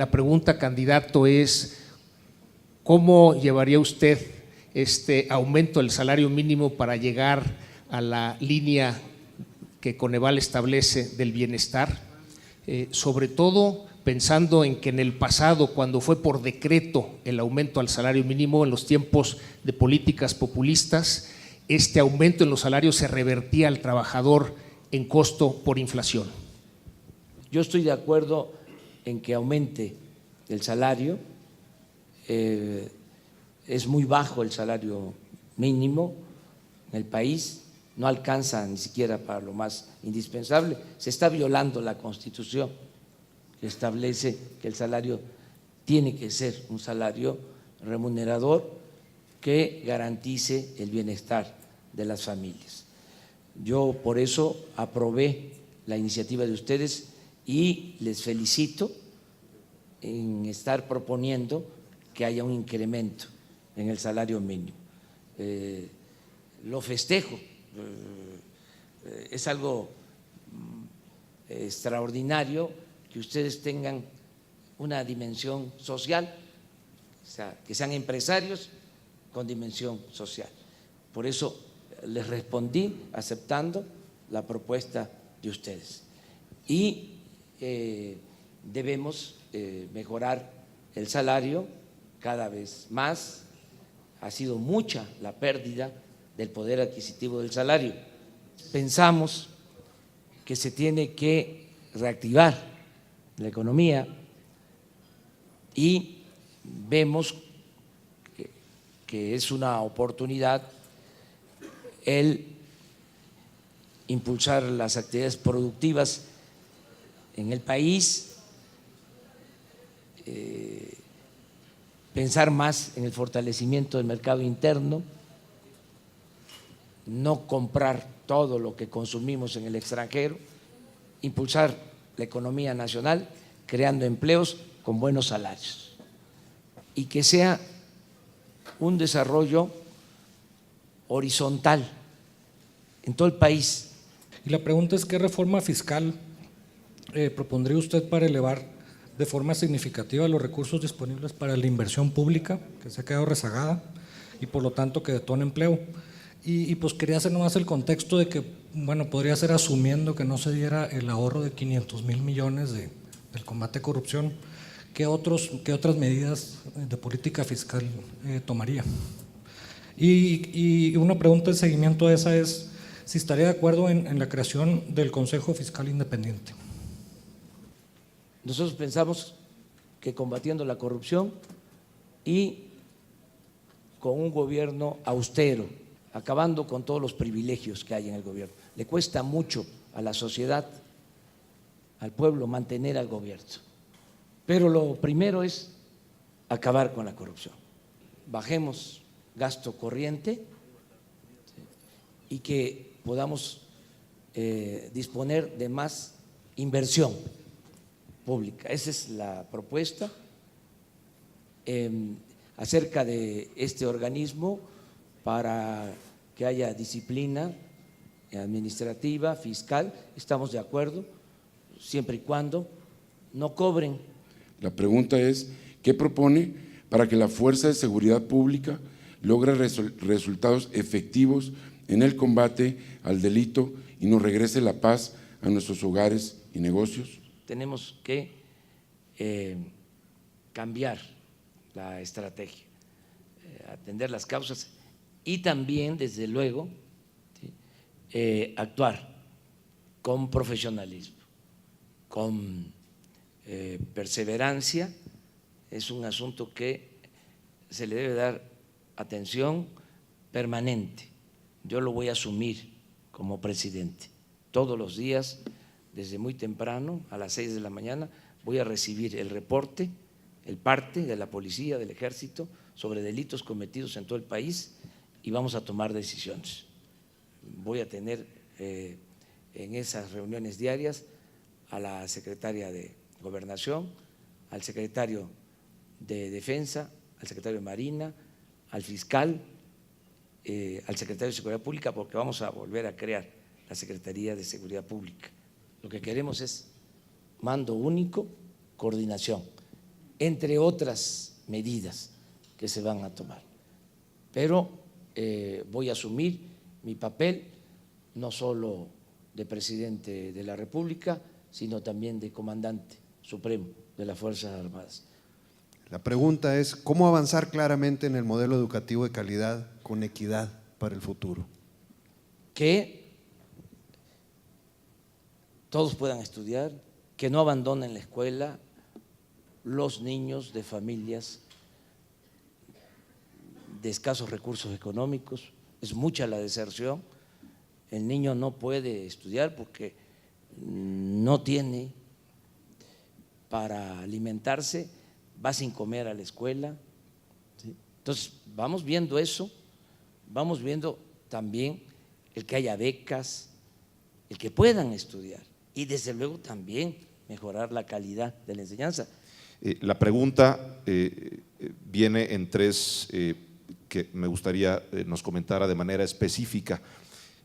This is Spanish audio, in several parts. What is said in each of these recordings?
la pregunta, candidato, es ¿cómo llevaría usted este aumento del salario mínimo para llegar a la línea que Coneval establece del bienestar? Sobre todo pensando en que en el pasado, cuando fue por decreto el aumento al salario mínimo, en los tiempos de políticas populistas, este aumento en los salarios se revertía al trabajador en costo por inflación. Yo estoy de acuerdo en que aumente el salario. Es muy bajo el salario mínimo en el país, no alcanza ni siquiera para lo más indispensable. Se está violando la Constitución, que establece que el salario tiene que ser un salario remunerador que garantice el bienestar de las familias. Yo por eso aprobé la iniciativa de ustedes y les felicito en estar proponiendo que haya un incremento en el salario mínimo. Lo festejo, es algo extraordinario que ustedes tengan una dimensión social, o sea, que sean empresarios con dimensión social. Por eso les respondí aceptando la propuesta de ustedes. Y debemos mejorar el salario cada vez más. Ha sido mucha la pérdida del poder adquisitivo del salario. Pensamos que se tiene que reactivar la economía y vemos que es una oportunidad el impulsar las actividades productivas en el país, pensar más en el fortalecimiento del mercado interno, no comprar todo lo que consumimos en el extranjero, impulsar la economía nacional creando empleos con buenos salarios y que sea un desarrollo horizontal en todo el país. Y la pregunta es, ¿qué reforma fiscal propondría usted para elevar de forma significativa los recursos disponibles para la inversión pública, que se ha quedado rezagada y por lo tanto que detona empleo? Y pues quería hacer nomás el contexto de que, bueno, podría ser asumiendo que no se diera el ahorro de 500,000 millones del combate a corrupción, ¿qué otras medidas de política fiscal tomaría? Y una pregunta de seguimiento a esa es si estaría de acuerdo en la creación del Consejo Fiscal Independiente. Nosotros pensamos que combatiendo la corrupción y con un gobierno austero, acabando con todos los privilegios que hay en el gobierno. Le cuesta mucho a la sociedad, al pueblo, mantener al gobierno. Pero lo primero es acabar con la corrupción. Bajemos gasto corriente y que podamos disponer de más inversión pública. Esa es la propuesta. Acerca de este organismo, para que haya disciplina administrativa, fiscal, estamos de acuerdo, siempre y cuando no cobren. La pregunta es, ¿qué propone para que la Fuerza de Seguridad Pública logre resultados efectivos en el combate al delito y nos regrese la paz a nuestros hogares y negocios? Tenemos que cambiar la estrategia, atender las causas y también, desde luego, ¿sí?, actuar con profesionalismo, con perseverancia. Es un asunto que se le debe dar atención permanente. Yo lo voy a asumir como presidente. Todos los días, desde muy temprano, a las 6 de la mañana, voy a recibir el reporte, el parte de la policía, del ejército, sobre delitos cometidos en todo el país y vamos a tomar decisiones. Voy a tener en esas reuniones diarias a la secretaria de Gobernación, al secretario de Defensa, al secretario de Marina, al fiscal, al secretario de Seguridad Pública, porque vamos a volver a crear la Secretaría de Seguridad Pública. Lo que queremos es mando único, coordinación entre otras medidas que se van a tomar. Pero voy a asumir mi papel no solo de presidente de la República, sino también de comandante supremo de las Fuerzas Armadas. La pregunta es, ¿cómo avanzar claramente en el modelo educativo de calidad con equidad para el futuro? Que todos puedan estudiar, que no abandonen la escuela los niños de familias de escasos recursos económicos. Es mucha la deserción. El niño no puede estudiar porque no tiene para alimentarse, va sin comer a la escuela. ¿Sí? Entonces, vamos viendo eso, vamos viendo también el que haya becas, el que puedan estudiar y desde luego también mejorar la calidad de la enseñanza. La pregunta viene en tres que me gustaría nos comentara de manera específica.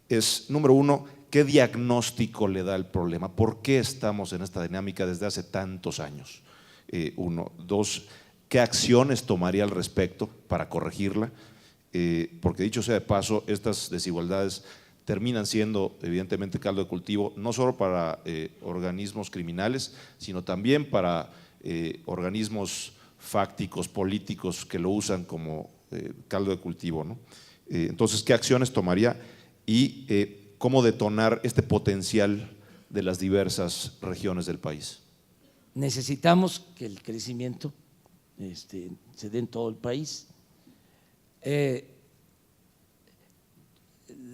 Es, número uno, ¿qué diagnóstico le da el problema? ¿Por qué estamos en esta dinámica desde hace tantos años? Uno. Dos, ¿qué acciones tomaría al respecto para corregirla? Porque dicho sea de paso, estas desigualdades terminan siendo evidentemente caldo de cultivo, no solo para organismos criminales, sino también para organismos fácticos, políticos que lo usan como caldo de cultivo, ¿no? Entonces, ¿qué acciones tomaría y cómo detonar este potencial de las diversas regiones del país? Necesitamos que el crecimiento se dé en todo el país.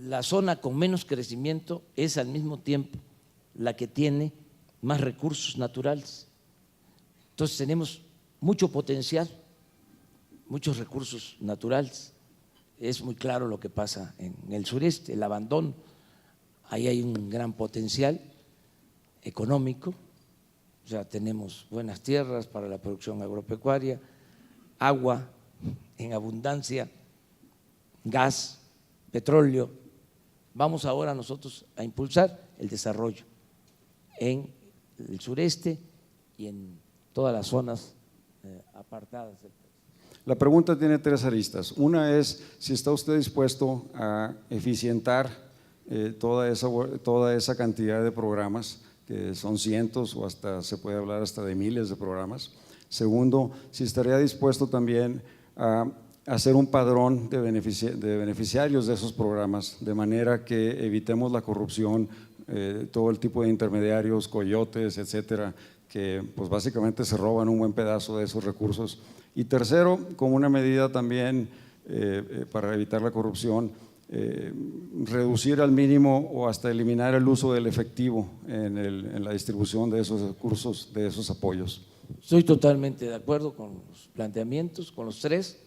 La zona con menos crecimiento es al mismo tiempo la que tiene más recursos naturales. Entonces tenemos mucho potencial, muchos recursos naturales. Es muy claro lo que pasa en el sureste, el abandono. Ahí hay un gran potencial económico, o sea, tenemos buenas tierras para la producción agropecuaria, agua en abundancia, gas, petróleo. Vamos ahora nosotros a impulsar el desarrollo en el sureste y en todas las zonas apartadas del país. La pregunta tiene tres aristas. Una es si está usted dispuesto a eficientar toda esa cantidad de programas, que son cientos o hasta se puede hablar hasta de miles de programas. Segundo, si estaría dispuesto también a hacer un padrón de beneficiarios de esos programas, de manera que evitemos la corrupción, todo el tipo de intermediarios, coyotes, etcétera, que pues básicamente se roban un buen pedazo de esos recursos. Y tercero, como una medida también para evitar la corrupción, reducir al mínimo o hasta eliminar el uso del efectivo en la distribución de esos recursos, de esos apoyos. Estoy totalmente de acuerdo con los planteamientos, con los tres.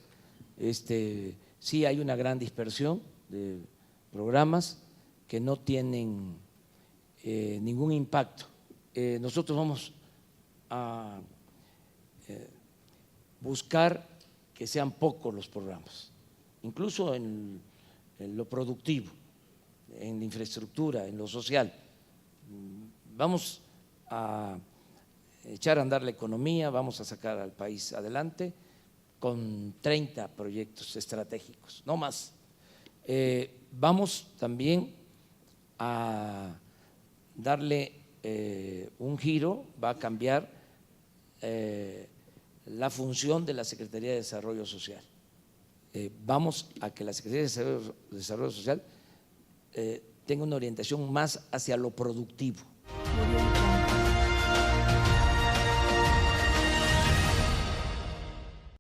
Sí hay una gran dispersión de programas que no tienen ningún impacto. Nosotros vamos a buscar que sean pocos los programas, incluso en lo productivo, en la infraestructura, en lo social. Vamos a echar a andar la economía, vamos a sacar al país adelante con 30 proyectos estratégicos, no más. Vamos también a darle un giro, va a cambiar la función de la Secretaría de Desarrollo Social. Vamos a que la Secretaría de Desarrollo Social tenga una orientación más hacia lo productivo.